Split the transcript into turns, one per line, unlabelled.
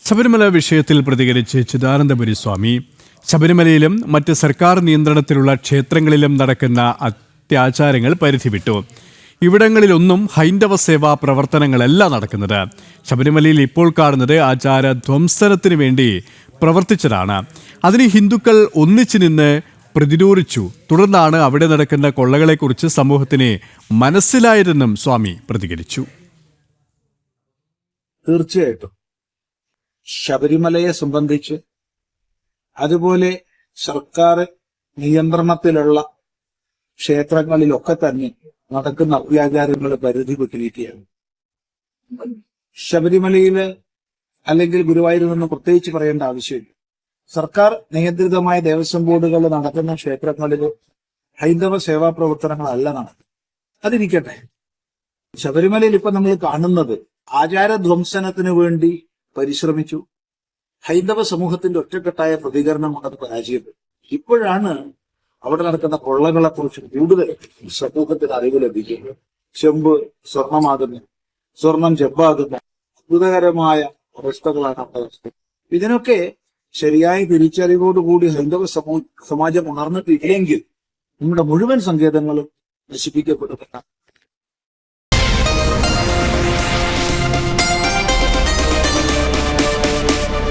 ശബരിമല വിഷയത്തിൽ പ്രതികരിച്ച് ചിദാനന്ദപുരി സ്വാമി, ശബരിമലയിലും മറ്റ് സർക്കാർ നിയന്ത്രണത്തിലുള്ള ക്ഷേത്രങ്ങളിലും നടക്കുന്ന അത്യാചാരങ്ങൾ പരിധി വിട്ടു. ഇവിടങ്ങളിലൊന്നും ഹൈന്ദവ സേവാ പ്രവർത്തനങ്ങളല്ല നടക്കുന്നത്. ശബരിമലയിൽ ഇപ്പോൾ കാണുന്നത് ആചാര ധ്വംസനത്തിന് വേണ്ടി പ്രവർത്തിച്ചതാണ്. അതിന് ഹിന്ദുക്കൾ ഒന്നിച്ചു നിന്ന് പ്രതിരോധിച്ചു. തുടർന്നാണ് അവിടെ നടക്കുന്ന കൊള്ളകളെക്കുറിച്ച് സമൂഹത്തിന് മനസ്സിലായതെന്നും സ്വാമി പ്രതികരിച്ചു.
തീർച്ചയായിട്ടും ശബരിമലയെ സംബന്ധിച്ച്, അതുപോലെ സർക്കാർ നിയന്ത്രണത്തിലുള്ള ക്ഷേത്രങ്ങളിലൊക്കെ തന്നെ നടക്കുന്ന അത്യാചാരങ്ങൾ പരിധി വിട്ടിരിക്കുകയാണ്. ശബരിമലയില് അല്ലെങ്കിൽ ഗുരുവായൂരിൽ നിന്ന് പ്രത്യേകിച്ച് പറയേണ്ട ആവശ്യമില്ല. സർക്കാർ നിയന്ത്രിതമായ ദേവസ്വം ബോർഡുകൾ നടത്തുന്ന ക്ഷേത്രങ്ങളിൽ ഹൈന്ദവ സേവാ പ്രവർത്തനങ്ങളല്ല നടക്കുന്നത്. അതിരിക്കട്ടെ, ശബരിമലയിൽ ഇപ്പൊ നമ്മൾ കാണുന്നത് ആചാരധ്വംസനത്തിന് വേണ്ടി പരിശ്രമിച്ചു. ഹൈന്ദവ സമൂഹത്തിന്റെ ഒറ്റക്കെട്ടായ പ്രതികരണം കൊണ്ടത് പരാജയപ്പെട്ടു. ഇപ്പോഴാണ് അവിടെ നടക്കുന്ന കൊള്ളകളെ കുറിച്ച് കൂടുതൽ സമൂഹത്തിന് അറിവ് ലഭിക്കുന്നത്. ചെമ്പ് സ്വർണമാകുന്നു, സ്വർണം ചെമ്പാകുന്നു, അത്ഭുതകരമായ അവസ്ഥകളാണ് അവിടെ. ഇതിനൊക്കെ ശരിയായ തിരിച്ചറിവോടുകൂടി ഹൈന്ദവ സമാജം ഉണർന്നിട്ടില്ലെങ്കിൽ നമ്മുടെ മുഴുവൻ സങ്കേതങ്ങളും നശിപ്പിക്കപ്പെടുന്ന